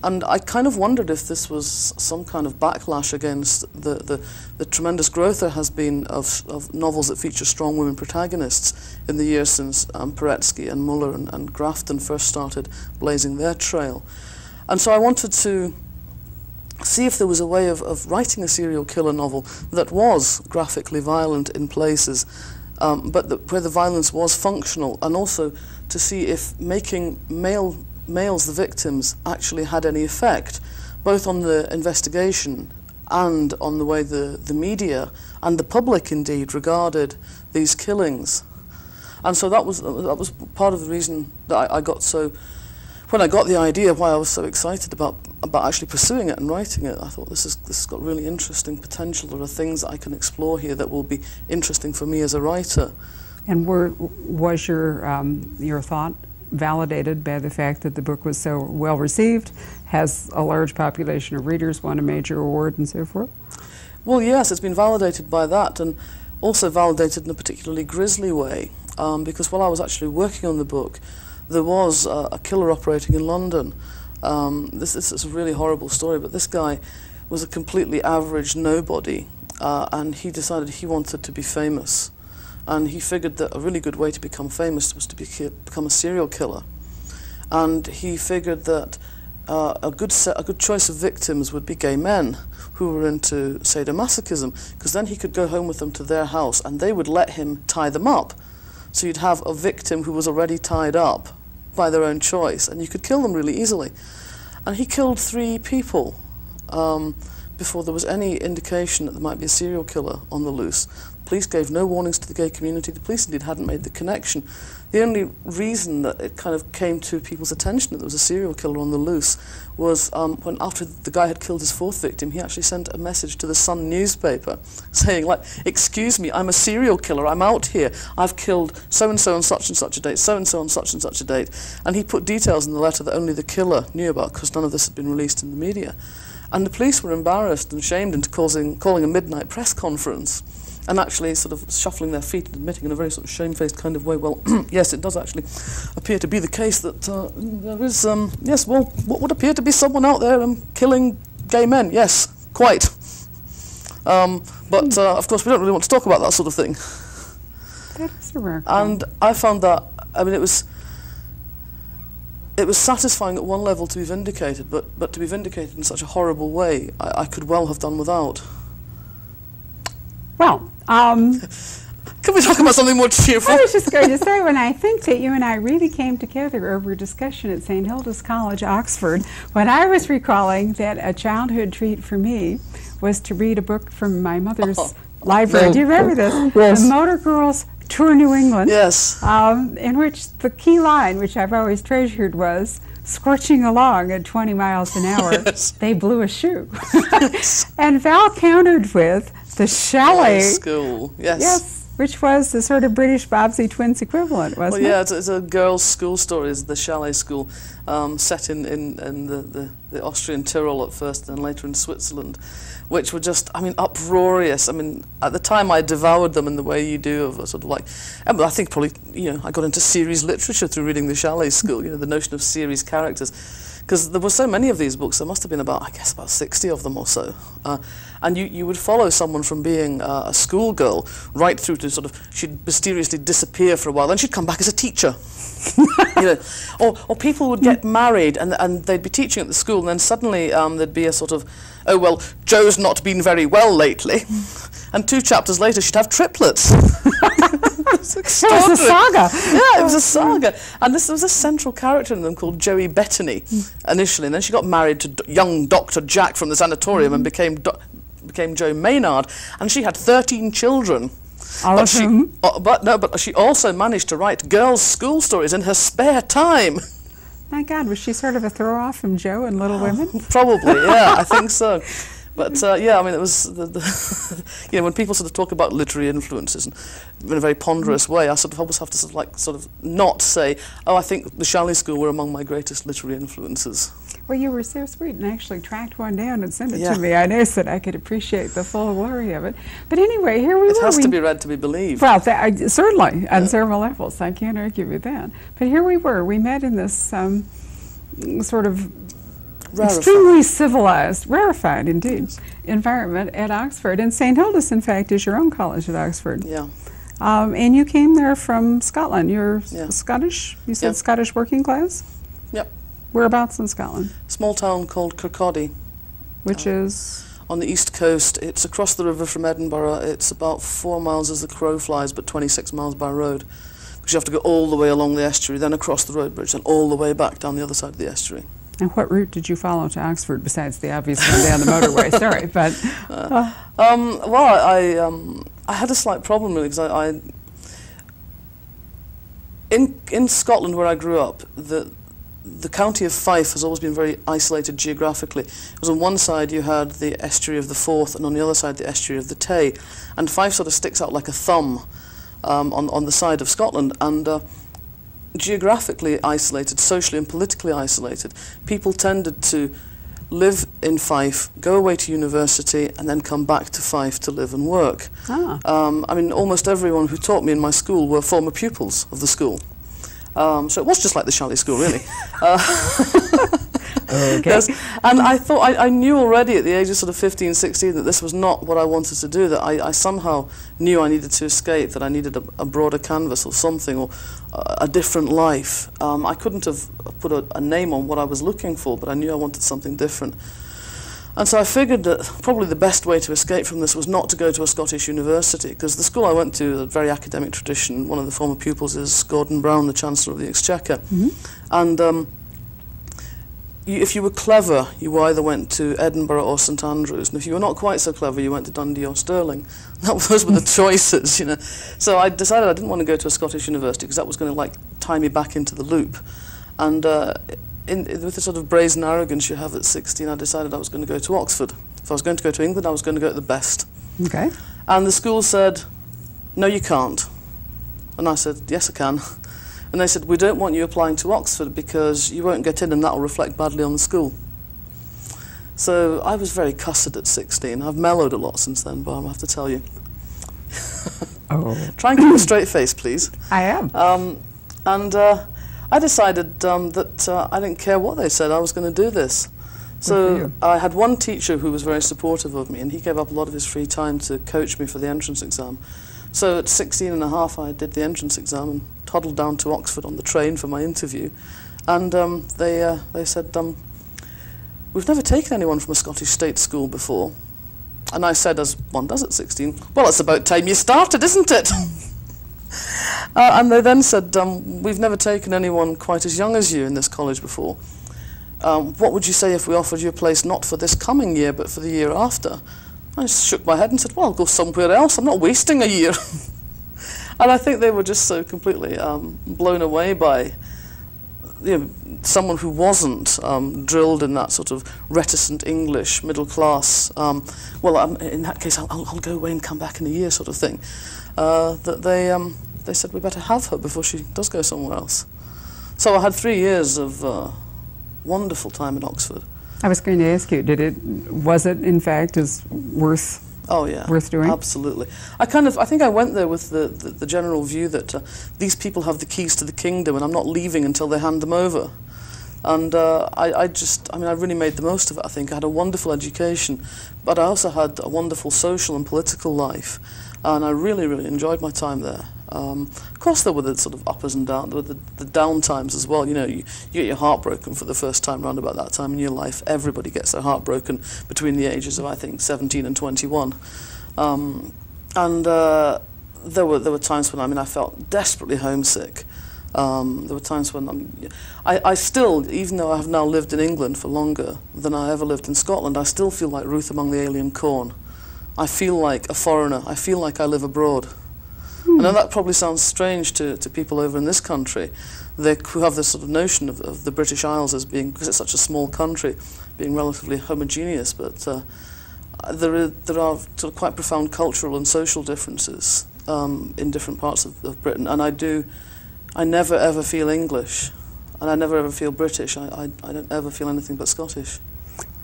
And I kind of wondered if this was some kind of backlash against the tremendous growth there has been of novels that feature strong women protagonists in the years since Paretsky and Muller and Grafton first started blazing their trail. And so I wanted to see if there was a way of writing a serial killer novel that was graphically violent in places, but where the violence was functional, and also to see if making males the victims actually had any effect, both on the investigation and on the way the media and the public indeed regarded these killings. And so that was part of the reason that I got so, when I got the idea, why I was so excited about actually pursuing it and writing it. I thought this has got really interesting potential. There are things that I can explore here that will be interesting for me as a writer. And was your thought validated by the fact that the book was so well received, has a large population of readers, won a major award, and so forth? Well, yes, it's been validated by that, and also validated in a particularly grisly way, because while I was actually working on the book, there was a killer operating in London. This is a really horrible story, but this guy was a completely average nobody, and he decided he wanted to be famous. And he figured that a really good way to become famous was to become a serial killer. And he figured that a good choice of victims would be gay men who were into sadomasochism, because then he could go home with them to their house and they would let him tie them up. So you'd have a victim who was already tied up by their own choice, and you could kill them really easily. And he killed 3 people before there was any indication that there might be a serial killer on the loose. Police gave no warnings to the gay community. The police indeed hadn't made the connection. The only reason that it kind of came to people's attention that there was a serial killer on the loose was when, after the guy had killed his 4th victim, he actually sent a message to the Sun newspaper saying, like, "Excuse me, I'm a serial killer, I'm out here, I've killed so-and-so on such and such a date, so-and-so on such and such a date." And he put details in the letter that only the killer knew about, because none of this had been released in the media. And the police were embarrassed and shamed into calling a midnight press conference, and actually sort of shuffling their feet and admitting in a very sort of shamefaced kind of way, well, yes, it does actually appear to be the case that there is, yes, well, what would appear to be someone out there killing gay men, yes, quite. But of course we don't really want to talk about that sort of thing. That is a rare. And I found that, I mean, it was satisfying at one level to be vindicated, but to be vindicated in such a horrible way, I could well have done without. Well, can we talk about something more cheerful? I was just going to say, when I think that you and I really came together over a discussion at St. Hilda's College, Oxford, when I was recalling that a childhood treat for me was to read a book from my mother's library. No. Do you remember this? Yes. The Motor Girls Tour New England. Yes. In which the key line, which I've always treasured, was, "Scorching along at 20 miles an hour, yes. They blew a shoe." And Val countered with the Chalet School, yes. Yes, which was the sort of British Bobbsey Twins equivalent, wasn't it? Well, yeah, it? it's a girls' school story, it's the Chalet School, set in the Austrian Tyrol at first and later in Switzerland, which were just, I mean, uproarious. I mean, at the time I devoured them in the way you do of a sort of like, I think probably, you know, I got into series literature through reading the Chalet School, you know, the notion of series characters. Because there were so many of these books, there must have been about, I guess, about 60 of them or so. And you would follow someone from being a schoolgirl right through to sort of, she'd mysteriously disappear for a while, then she'd come back as a teacher. You know, or people would get married and they'd be teaching at the school, and then suddenly there'd be a sort of, "Oh, well, Joe's not been very well lately." And 2 chapters later, she'd have triplets. It was extraordinary. It was a saga. Yeah, it was a saga. And there was a central character in them called Joey Bettany initially, and then she got married to young Dr. Jack from the sanatorium and became Joe Maynard, and she had 13 children. All of whom? But she also managed to write girls' school stories in her spare time. My God, was she sort of a throw-off from Joe and Little Women? Probably, yeah, I think so. But yeah, I mean, it was you know, when people sort of talk about literary influences in a very ponderous way, I sort of always have to sort of not say, "Oh, I think the Chalet School were among my greatest literary influences." Well, you were so sweet and actually tracked one down and sent it to me. I know so that I could appreciate the full glory of it. But anyway, here we were. It has to be read to be believed. Well, certainly, on several levels. I can't argue with that. But here we were. We met in this sort of extremely civilized, rarefied indeed, environment at Oxford. And St. Hilda's, in fact, is your own college at Oxford. Yeah. And you came there from Scotland. You're Yeah. Scottish? You said Yeah. Scottish working class? Yep. Whereabouts in Scotland? Small town called Kirkcaldy. Which is? On the east coast. It's across the river from Edinburgh. It's about 4 miles as the crow flies, but 26 miles by road. Because you have to go all the way along the estuary, then across the road bridge, and all the way back down the other side of the estuary. And what route did you follow to Oxford besides the obvious one down the motorway? Sorry, but well, I had a slight problem really because in Scotland where I grew up, the county of Fife has always been very isolated geographically. Because on one side you had the estuary of the Forth, and on the other side the estuary of the Tay, and Fife sort of sticks out like a thumb on the side of Scotland, and geographically isolated, socially and politically isolated. People tended to live in Fife, go away to university, and then come back to Fife to live and work. I mean, almost everyone who taught me in my school were former pupils of the school. So it was just like the Chalet School, really. Okay. Yes, and I thought, I knew already at the age of sort of 15, 16 that this was not what I wanted to do, that I somehow knew I needed to escape, that I needed a broader canvas or something, or a different life. I couldn't have put a name on what I was looking for, but I knew I wanted something different. And so I figured that probably the best way to escape from this was not to go to a Scottish university, because the school I went to, a very academic tradition, one of the former pupils is Gordon Brown, the Chancellor of the Exchequer. Mm-hmm. And if you were clever, you either went to Edinburgh or St Andrews, and if you were not quite so clever, you went to Dundee or Stirling. Those were the choices, you know. So I decided I didn't want to go to a Scottish university because that was going to like tie me back into the loop. And with the sort of brazen arrogance you have at 16, I decided I was going to go to Oxford. If I was going to go to England, I was going to go to the best. Okay. And the school said, no, you can't. And I said, yes, I can. And they said, we don't want you applying to Oxford because you won't get in and that will reflect badly on the school. So I was very cussed at 16. I've mellowed a lot since then, but I have to tell you. Oh. Try and keep a straight face, please. I am. I decided that I didn't care what they said, I was going to do this. So I had one teacher who was very supportive of me, and he gave up a lot of his free time to coach me for the entrance exam. So at 16 and a half, I did the entrance exam and toddled down to Oxford on the train for my interview. And they said, we've never taken anyone from a Scottish state school before. And I said, as one does at 16, well, it's about time you started, isn't it? And they then said, we've never taken anyone quite as young as you in this college before. What would you say if we offered you a place not for this coming year, but for the year after? I just shook my head and said, well, I'll go somewhere else. I'm not wasting a year. And I think they were just so completely blown away by someone who wasn't drilled in that sort of reticent English, middle class, well, in that case, I'll go away and come back in a year sort of thing, that they said we better have her before she does go somewhere else. So I had 3 years of wonderful time in Oxford. I was going to ask you, was it in fact worth doing? Absolutely. I think I went there with the general view that these people have the keys to the kingdom and I'm not leaving until they hand them over. And I really made the most of it, I think. I had a wonderful education, but I also had a wonderful social and political life, and I really, really enjoyed my time there. Of course, there were the sort of uppers and downs, there were the down times as well. You know, you get your heart broken for the first time round about that time in your life. Everybody gets their heart broken between the ages of, I think, 17 and 21. There were times when, I felt desperately homesick. There were times when I still, even though I have now lived in England for longer than I ever lived in Scotland, I still feel like Ruth among the alien corn. I feel like a foreigner. I feel like I live abroad. I know that probably sounds strange to people over in this country, who have this sort of notion of the British Isles as being, because it's such a small country, being relatively homogeneous, but there are sort of quite profound cultural and social differences in different parts of Britain, and I never ever feel English, and I never ever feel British. I don't ever feel anything but Scottish.